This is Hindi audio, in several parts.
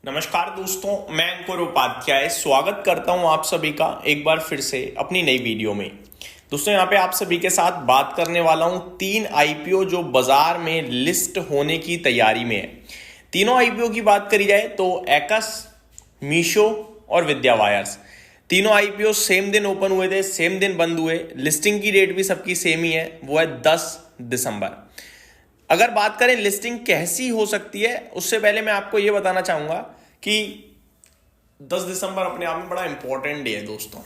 नमस्कार दोस्तों, मैं अंकुर उपाध्याय स्वागत करता हूं आप सभी का एक बार फिर से अपनी नई वीडियो में। दोस्तों यहां पे आप सभी के साथ बात करने वाला हूं 3 आईपीओ जो बाजार में लिस्ट होने की तैयारी में है। तीनों आईपीओ की बात करी जाए तो एकस, मीशो और विद्या वायर्स, तीनों आईपीओ सेम दिन ओपन हुए थे, सेम दिन बंद हुए। लिस्टिंग की डेट भी सबकी सेम ही है, वो है 10 दिसंबर। अगर बात करें लिस्टिंग कैसी हो सकती है, उससे पहले मैं आपको यह बताना चाहूंगा कि 10 दिसंबर अपने आप में बड़ा इंपॉर्टेंट डे है दोस्तों,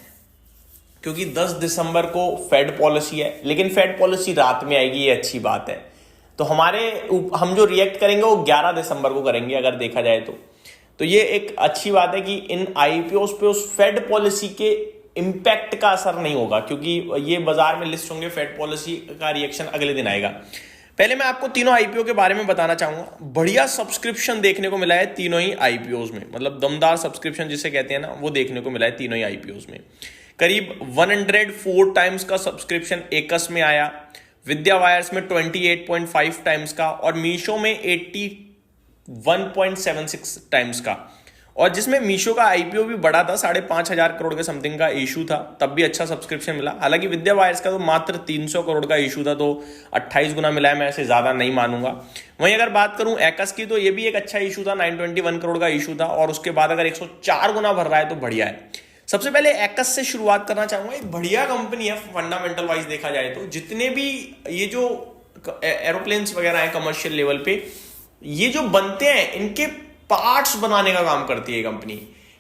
क्योंकि 10 दिसंबर को फेड पॉलिसी है। लेकिन फेड पॉलिसी रात में आएगी, ये अच्छी बात है। तो हम जो रिएक्ट करेंगे वो 11 दिसंबर को करेंगे अगर देखा जाए तो ये एक अच्छी बात है कि इन आईपीओ पे उस फेड पॉलिसी के इंपैक्ट का असर नहीं होगा, क्योंकि ये बाजार में लिस्ट होंगे, फेड पॉलिसी का रिएक्शन अगले दिन आएगा। पहले मैं आपको तीनों आईपीओ के बारे में बताना चाहूंगा। बढ़िया सब्सक्रिप्शन देखने को मिला है तीनों ही आईपीओज में, मतलब दमदार सब्सक्रिप्शन जिसे कहते हैं ना, वो देखने को मिला है तीनों ही आईपीओज में। करीब 104 टाइम्स का सब्सक्रिप्शन एकस में आया, विद्या वायर्स में 28.5 टाइम्स का और मीशो में 81.76 टाइम्स का। और जिसमें मीशो का आईपीओ भी बड़ा था, 5,500 करोड़ के समथिंग का इशू था, तब भी अच्छा सब्सक्रिप्शन मिला। हालांकि विद्या वायर्स का तो मात्र 300 करोड़ का इशू था, तो 28 गुना मिला है, मैं ऐसे ज्यादा नहीं मानूंगा। वहीं अगर बात करूं एकस की, तो ये भी एक अच्छा इशू था, 921 करोड़ का इशू था, और उसके बाद अगर 104 गुना भर रहा है तो बढ़िया है। सबसे पहले एकस से शुरुआत करना चाहूंगा। एक बढ़िया कंपनी है फंडामेंटल वाइज देखा जाए तो। जितने भी ये जो एरोप्लेन्स वगैरह है कमर्शियल लेवल पे, ये जो बनते हैं, इनके पार्ट्स बनाने का काम करती है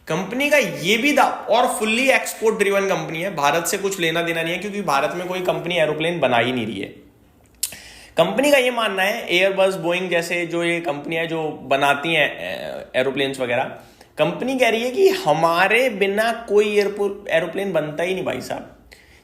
कंपनी का ये भी और फुल्ली एक्सपोर्ट ड्रिवन कंपनी है। भारत से कुछ लेना देना नहीं है, क्योंकि भारत में कोई कंपनी एरोप्लेन बना ही नहीं रही है। कंपनी का ये मानना है, एयरबस, बोइंग जैसे जो ये कंपनी है जो बनाती हैं एरोप्लेन्स वगैरह, कंपनी कह रही है कि हमारे बिना कोई एरोप्लेन बनता ही नहीं भाई साहब।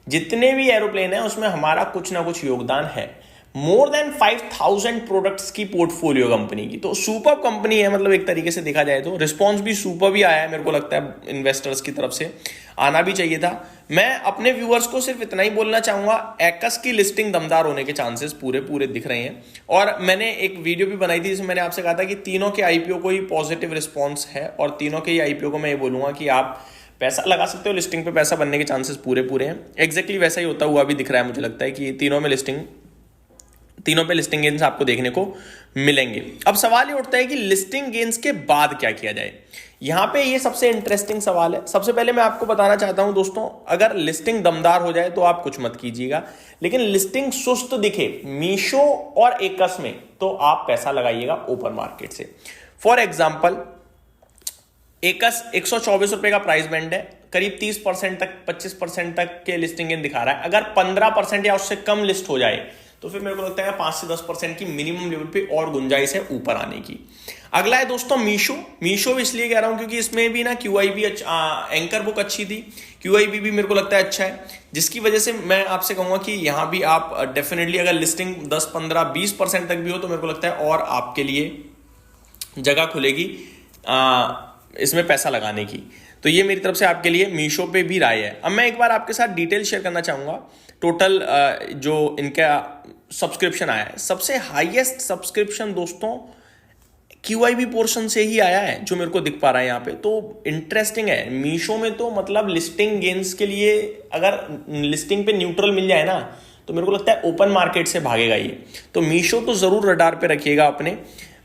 जितने भी एरोप्लेन है उसमें हमारा कुछ ना कुछ योगदान है। मोर देन 5,000 प्रोडक्ट्स की पोर्टफोलियो कंपनी की, तो सुपर कंपनी है। मतलब एक तरीके से देखा जाए तो रिस्पॉन्स भी सुपर भी आया है, मेरे को लगता है इन्वेस्टर्स की तरफ से आना भी चाहिए था। मैं अपने व्यूअर्स को सिर्फ इतना ही बोलना चाहूंगा, एकस की लिस्टिंग दमदार होने के चांसेस पूरे दिख रहे हैं। और मैंने एक वीडियो भी बनाई थी जिसमें मैंने आपसे कहा था कि तीनों के आईपीओ को ही पॉजिटिव रिस्पॉन्स है, और तीनों के ही आईपीओ को मैं ये बोलूंगा कि आप पैसा लगा सकते हो, लिस्टिंग पे पैसा बनने के चांसेस पूरे हैं। एग्जैक्टली वैसा ही होता हुआ भी दिख रहा है। मुझे लगता है कि तीनों पे लिस्टिंग गेन्स आपको देखने को मिलेंगे। अब सवाल ये उठता है कि लिस्टिंग गेन्स के बाद क्या किया जाए। यहां पे ये सबसे इंटरेस्टिंग सवाल है। सबसे पहले मैं आपको बताना चाहता हूं दोस्तों, अगर लिस्टिंग दमदार हो जाए तो आप कुछ मत कीजिएगा, लेकिन लिस्टिंग सुस्त दिखे मीशो और एकस में, तो आप पैसा लगाइएगा ओपन मार्केट से। फॉर एग्जाम्पल, एकस 124 रुपए का प्राइस बैंड है, करीब 30% तक 25% तक के लिस्टिंग गेन दिखा रहा है। अगर 15% या उससे कम लिस्ट हो जाए तो फिर मेरे को लगता है 5 से 10% की मिनिमम लेवल पे और गुंजाइश है ऊपर आने की। अगला है दोस्तों मीशो इसलिए कह रहा हूं क्योंकि इसमें भी ना क्यूआईबी एंकर बुक अच्छी थी, क्यूआईबी भी मेरे को लगता है अच्छा है, जिसकी वजह से मैं आपसे कहूंगा कि यहां भी आप डेफिनेटली अगर लिस्टिंग 10, 15, 20% तक भी हो तो मेरे को लगता है और आपके लिए जगह खुलेगी इसमें पैसा लगाने की। तो ये मेरी तरफ से आपके लिए मीशो पे भी राय है। अब मैं एक बार आपके साथ डिटेल शेयर करना चाहूंगा। टोटल जो इनका सब्सक्रिप्शन आया है, सबसे हाईएस्ट सब्सक्रिप्शन दोस्तों क्यूआईबी पोर्शन से ही आया है, जो मेरे को दिख पा रहा है यहाँ पे। तो इंटरेस्टिंग है। मीशो में तो मतलब लिस्टिंग गेन्स के लिए अगर लिस्टिंग पे न्यूट्रल मिल जाए ना, तो मेरे को लगता है ओपन मार्केट से भागेगा ये। तो मीशो तो जरूर रडार पे रखिएगा अपने।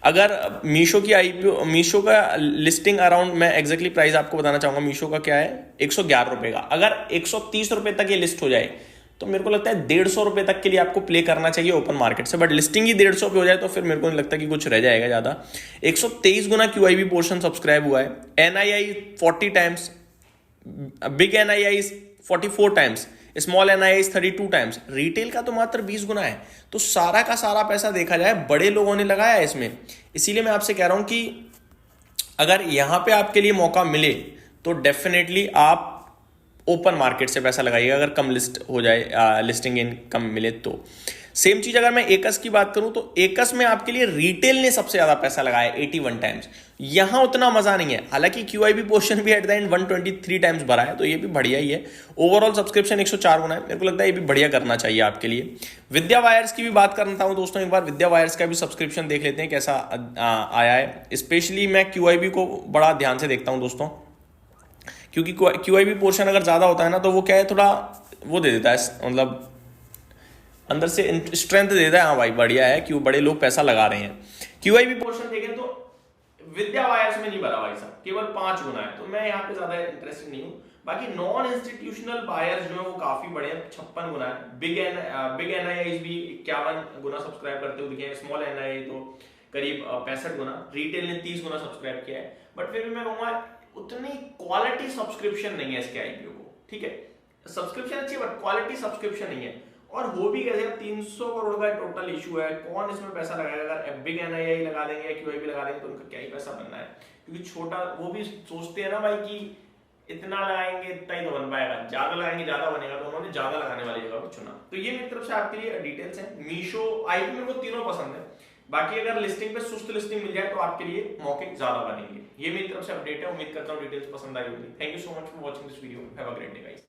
अगर मीशो की आईपीओ, मीशो का लिस्टिंग अराउंड, मैं एग्जैक्टली प्राइस आपको बताना चाहूंगा, मीशो का क्या है 111 रुपए का। अगर 130 रुपए तक ये लिस्ट हो जाए तो मेरे को लगता है 150 रुपए तक के लिए आपको प्ले करना चाहिए ओपन मार्केट से। बट लिस्टिंग ही 150 पे हो जाए तो फिर मेरे को नहीं लगता कि कुछ रह जाएगा ज्यादा। 123 गुना क्यूआईबी पोर्शन सब्सक्राइब हुआ है। NII 40 times, big NII 44 times, small NII 32 times, retail का तो मात्र 20 गुना है। तो सारा का सारा पैसा देखा जाए बड़े लोगों ने लगाया है इसमें। इसीलिए मैं आपसे कह रहा हूं कि अगर यहां पे आपके लिए मौका मिले तो डेफिनेटली आप ओपन मार्केट से पैसा लगाइएगा, अगर कम लिस्ट हो जाए, लिस्टिंग इन कम मिले तो। सेम चीज अगर मैं एकस की बात करूं तो एकस में आपके लिए रिटेल ने सबसे ज्यादा पैसा लगाया 81 टाइम्स। यहां उतना मजा नहीं है, हालांकि क्यूआईबी पोर्शन भी एट द एंड 123 टाइम्स भरा है, तो ये भी बढ़िया ही है। ओवरऑल सब्सक्रिप्शन 104 गुना है, मेरे को लगता है ये भी बढ़िया करना चाहिए आपके लिए। विद्या वायर्स की भी बात करता हूं दोस्तों, एक बार विद्या वायर्स का भी सब्सक्रिप्शन देख लेते हैं कैसा आया है। स्पेशली मैं क्यूआईबी को बड़ा ध्यान से देखता हूं दोस्तों, क्योंकि क्यूआईबी पोर्शन अगर ज्यादा होता है ना तो वो क्या है, थोड़ा वो दे देता है, मतलब अंदर से स्ट्रेंथ देता है, हाँ भाई बढ़िया है, क्यों बड़े लोग पैसा लगा रहे हैं। क्यूआईबी पोर्शन देखें तो विद्या वायर्स में नहीं भरा भाई साहब, केवल 5 गुना है, तो मैं यहाँ पे ज्यादा इंटरेस्टेड नहीं हूँ। बाकी नॉन इंस्टीट्यूशनल बायर्स जो है वो काफी बड़े हैं, 56 गुना है। बिग एनआईआईज भी 51 गुना सब्सक्राइब करते हुए दिखे हैं। स्मॉल एनआईआई तो करीब 65 गुना। रिटेल ने 30 गुना सब्सक्राइब किया है, बट फिर भी मैं कहूंगा उतनी क्वालिटी सब्सक्रिप्शन नहीं है इसके आईपीओ को, ठीक है। सब्सक्रिप्शन अच्छी है बट क्वालिटी सब्सक्रिप्शन नहीं है। और हो भी कैसे, 300 करोड़ का टोटल इशू है, कौन इसमें पैसा लगाएगा? अगर बिग एनआईआई लगा देंगे या क्यूआईबी लगा देंगे तो उनका क्या ही पैसा बनना है, क्योंकि छोटा वो भी सोचते हैं ना भाई कि इतना लगाएंगे इतना ही तो बन पाएगा, ज्यादा लगाएंगे ज्यादा बनेगा, तो उन्होंने ज्यादा लगाने वाली जगह को चुना। तो ये मेरी तरफ से आपके लिए डिटेल्स है। मीशो आईपी मेरे को तीनों पसंद है, बाकी अगर लिस्टिंग पे सुस्त लिस्टिंग मिल जाए तो आपके लिए मौके ज्यादा बनेंगे। ये मेरी तरफ से अपडेट है, उम्मीद करता हूँ डिटेल्स पसंद आई होगी। Thank you so much for watching this video, have a great day guys.